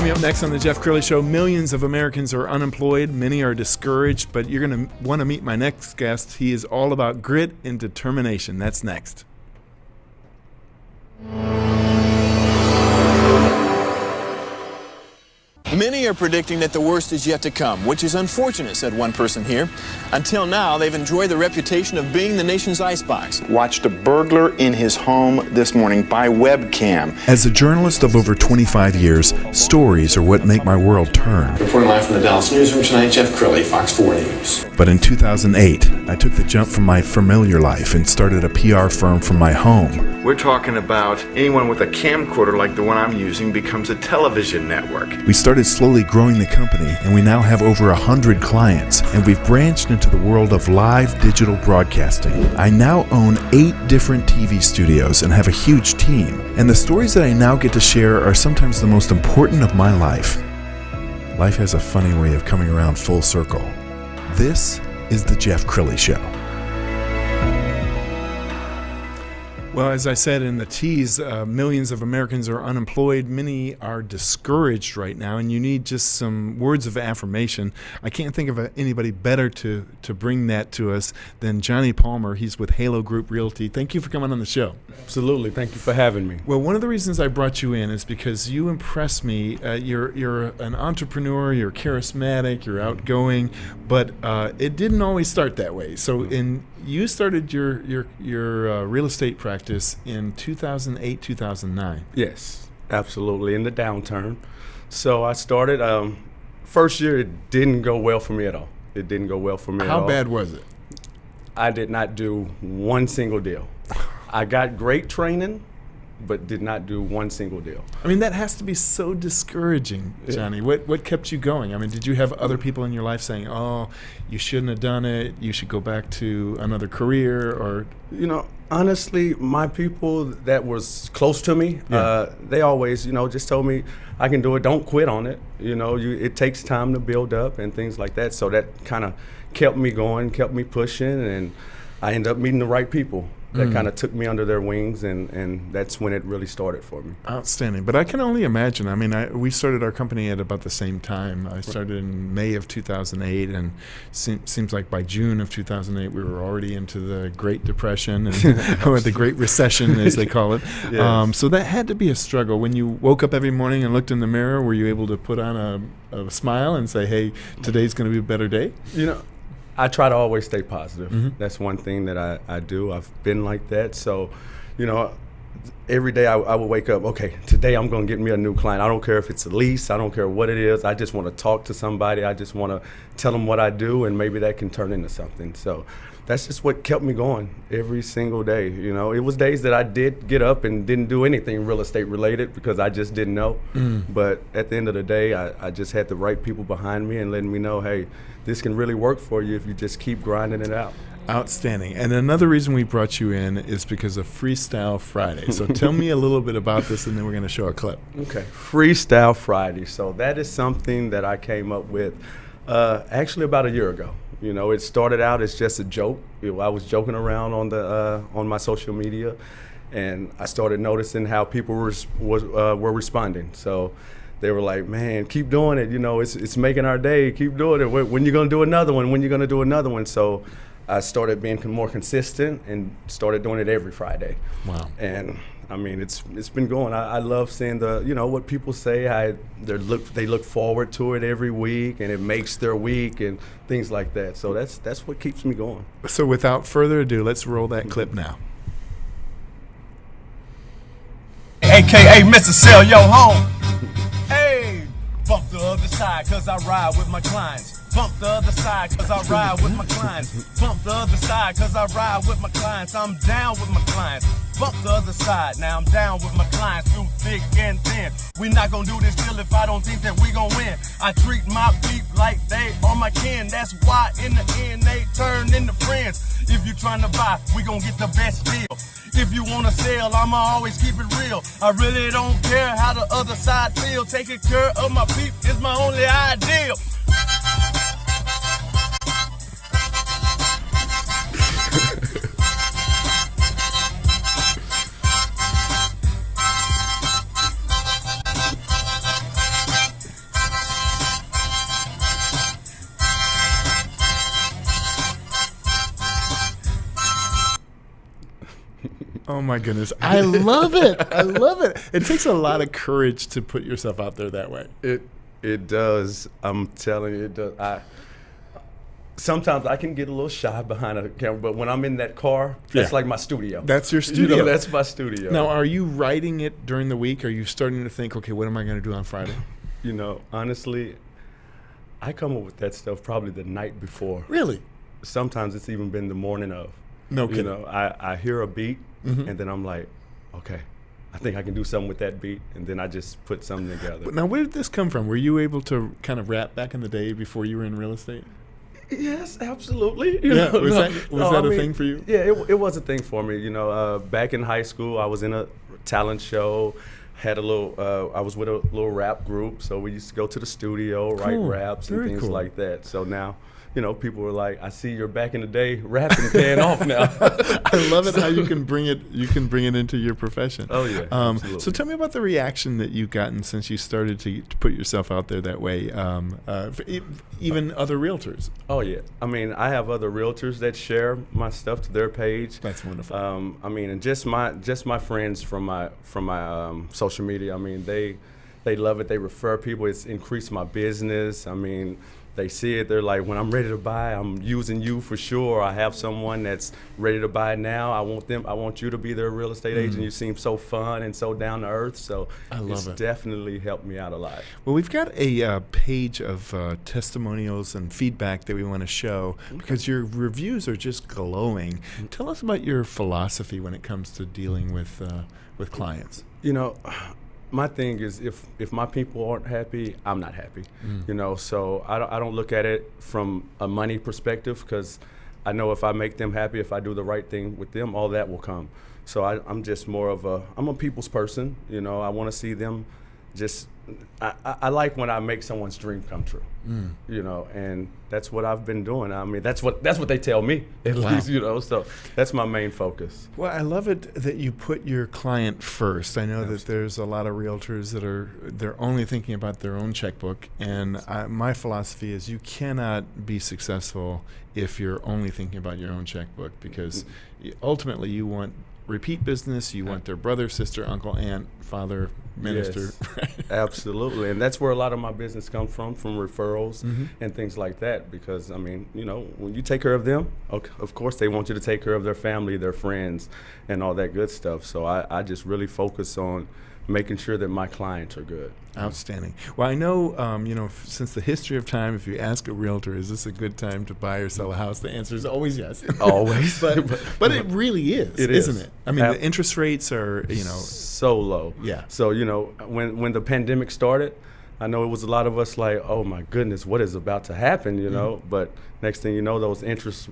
Coming up next on the Jeff Crilley Show, millions of Americans are unemployed. Many are discouraged, but you're going to want to meet my next guest. He is all about grit and determination. That's next. Many are predicting that the worst is yet to come, which is unfortunate, said one person here. Until now, they've enjoyed the reputation of being the nation's icebox. Watched a burglar in his home this morning by webcam. As a journalist of over 25 years, stories are what make my world turn. Reporting live from the Dallas newsroom tonight, Jeff Crilley, Fox 4 News. But in 2008, I took the jump from my familiar life and started a PR firm from my home. We're talking about anyone with a camcorder like the one I'm using becomes a television network. We started slowly growing the company, and we now have over 100 clients, and we've branched into the world of live digital broadcasting. I now own 8 different TV studios and have a huge team, and the stories that I now get to share are sometimes the most important of my life. Life has a funny way of coming around full circle. This is the Jeff Crilley Show. Well, as I said in the tease, millions of Americans are unemployed. Many are discouraged right now, and you need just some words of affirmation. I can't think of anybody better to bring that to us than Johnie Palmer. He's with Halo Group Realty. Thank you for coming on the show. Absolutely. Thank you for having me. Well, one of the reasons I brought you in is because you impress me. You're an entrepreneur. You're charismatic. You're outgoing, but it didn't always start that way. So you started your real estate practice in 2008, 2009. Yes, absolutely, in the downturn. So I started, first year it didn't go well for me at all. It didn't go well for me at all. How bad was it? I did not do one single deal. I got great training, but did not do one single deal. I mean, that has to be so discouraging, Johnie. What kept you going? I mean, did you have other people in your life saying, oh, you shouldn't have done it, you should go back to another career, or? You know, honestly, my people that was close to me, they always, just told me, I can do it, don't quit on it. It takes time to build up and things like that. So that kind of kept me going, kept me pushing, and I ended up meeting the right people that kind of took me under their wings, and that's when it really started for me. Outstanding. But I can only imagine. I mean, we started our company at about the same time. I started in May of 2008, and seems like by June of 2008, we were already into the Great Depression, or the Great Recession, as they call it. Yes. So that had to be a struggle. When you woke up every morning and looked in the mirror, were you able to put on a smile and say, hey, today's going to be a better day? I try to always stay positive. Mm-hmm. That's one thing that I do. I've been like that. So, every day I would wake up, okay, today I'm going to get me a new client. I don't care if it's a lease. I don't care what it is. I just want to talk to somebody. I just want to tell them what I do, and maybe that can turn into something. So that's just what kept me going every single day. It was days that I did get up and didn't do anything real estate related because I just didn't know. But at the end of the day, I just had the right people behind me and letting me know, hey, this can really work for you if you just keep grinding it out. Outstanding. And another reason we brought you in is because of Freestyle Friday. So tell me a little bit about this, and then we're going to show a clip. Okay. Freestyle Friday. So that is something that I came up with actually about a year ago. It started out as just a joke. I was joking around on my social media, and I started noticing how people were responding. So they were like, man, keep doing it. It's making our day. Keep doing it. When you going to do another one? When you going to do another one? So I started being more consistent and started doing it every Friday. Wow. And I mean, it's been going. I love seeing what people say. They look forward to it every week, and it makes their week and things like that. So that's what keeps me going. So without further ado, let's roll that clip now. AKA Mr. Sell Your Home. Hey, bump the other side, cause I ride with my clients. Bump the other side, cause I ride with my clients. Bump the other side, cause I ride with my clients. I'm down with my clients. Bump the other side, now I'm down with my clients through thick and thin. We not gonna do this deal if I don't think that we gon' win. I treat my people like they are my kin. That's why in the end they turn into friends. If you tryna buy, we gon' get the best deal. If you wanna sell, I'ma always keep it real. I really don't care how the other side feel. Taking care of my people is my only ideal. Oh my goodness. I love it. I love it. It takes a lot of courage to put yourself out there that way. It does. I'm telling you, it does. Sometimes I can get a little shy behind a camera, but when I'm in that car, that's like my studio. That's your studio. That's my studio. Now, are you writing it during the week? Are you starting to think, okay, what am I going to do on Friday? Honestly, I come up with that stuff probably the night before. Really? Sometimes it's even been the morning of. No kidding. I hear a beat, and then I'm like, okay, I think I can do something with that beat, and then I just put something together. Now, where did this come from? Were you able to kind of rap back in the day before you were in real estate? Yes, absolutely. Was that a thing for you? Yeah, it was a thing for me. Back in high school, I was in a talent show. Had a little. I was with a little rap group, so we used to go to the studio, write raps and things like that. So now, people were like, "I see you're back in the day rapping, paying off now." I love it how you can bring it. You can bring it into your profession. Oh yeah. Absolutely. So tell me about the reaction that you've gotten since you started to put yourself out there that way. Even other realtors. Oh yeah. I mean, I have other realtors that share my stuff to their page. That's wonderful. And just my friends from my social media. I mean, they love it. They refer people. It's increased my business. I mean, they see it. They're like, when I'm ready to buy, I'm using you for sure. I have someone that's ready to buy now. I want you to be their real estate agent. You seem so fun and so down to earth. So it's definitely helped me out a lot. Well, we've got a page of testimonials and feedback that we want to show because your reviews are just glowing. Tell us about your philosophy when it comes to dealing with clients. My thing is if my people aren't happy, I'm not happy. So I don't look at it from a money perspective because I know if I make them happy, if I do the right thing with them, all that will come. So I'm just more of I'm a people's person. I want to see them just, I like when I make someone's dream come true, and that's what I've been doing. I mean, that's what they tell me, at least, so that's my main focus. Well, I love it that you put your client first. I know that there's a lot of realtors that they're only thinking about their own checkbook, and my philosophy is you cannot be successful if you're only thinking about your own checkbook because ultimately you want repeat business. You want their brother, sister, uncle, aunt, father, minister. Yes, absolutely. And that's where a lot of my business comes from referrals and things like that. Because, I mean, when you take care of them, of course they want you to take care of their family, their friends, and all that good stuff. So I just really focus on making sure that my clients are good. Outstanding. Well, I know, since the history of time, if you ask a realtor, is this a good time to buy or sell a house? The answer is always yes. Always. but it really is, isn't it? I mean, the interest rates are, so low. Yeah. So, when the pandemic started, I know it was a lot of us like, oh my goodness, what is about to happen, But next thing you know, those interest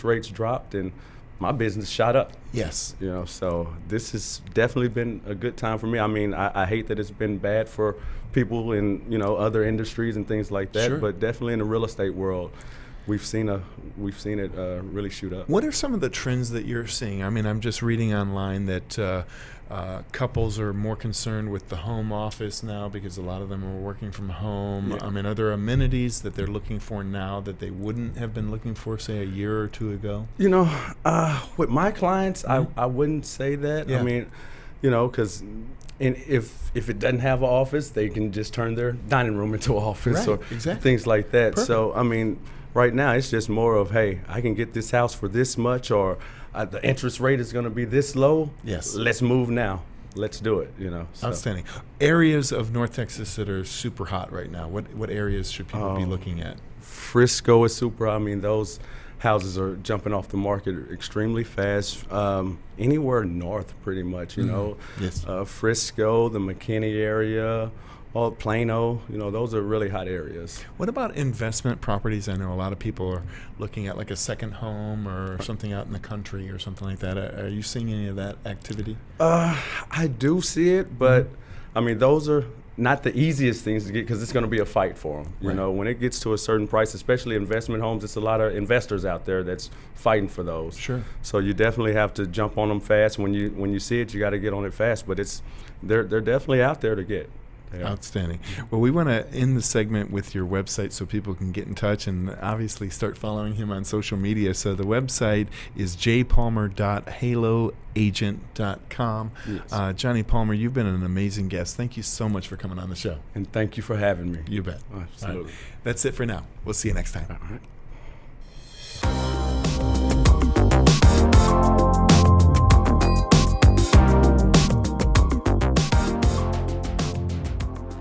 rates dropped and my business shot up. Yes. So this has definitely been a good time for me. I mean, I hate that it's been bad for people in, other industries and things like that, but definitely in the real estate world, we've seen it really shoot up. What are some of the trends that you're seeing? I mean, I'm just reading online that couples are more concerned with the home office now because a lot of them are working from home. Yeah. I mean, are there amenities that they're looking for now that they wouldn't have been looking for, say, a year or two ago? With my clients, I wouldn't say that. Yeah. I mean, because if it doesn't have an office, they can just turn their dining room into an office or things like that. Perfect. So, I mean, right now it's just more of, hey, I can get this house for this much, or the interest rate is going to be this low. Yes. Let's move now. Let's do it, So. Outstanding. Areas of North Texas that are super hot right now, what areas should people be looking at? Frisco is super hot. I mean, those houses are jumping off the market extremely fast. Anywhere north, pretty much, Yes. Frisco, the McKinney area, Plano, those are really hot areas. What about investment properties? I know a lot of people are looking at like a second home or something out in the country or something like that. Are you seeing any of that activity? I do see it, but I mean, those are not the easiest things to get because it's going to be a fight for them. You know, when it gets to a certain price, especially investment homes, it's a lot of investors out there that's fighting for those. Sure. So you definitely have to jump on them fast. When you see it, you got to get on it fast. But they're definitely out there to get. Yeah. Outstanding. Well, we want to end the segment with your website so people can get in touch and obviously start following him on social media. So the website is jpalmer.haloagent.com. Yes. Johnie Palmer, you've been an amazing guest. Thank you so much for coming on the show. And thank you for having me. You bet. Absolutely. All right. That's it for now. We'll see you next time. All right.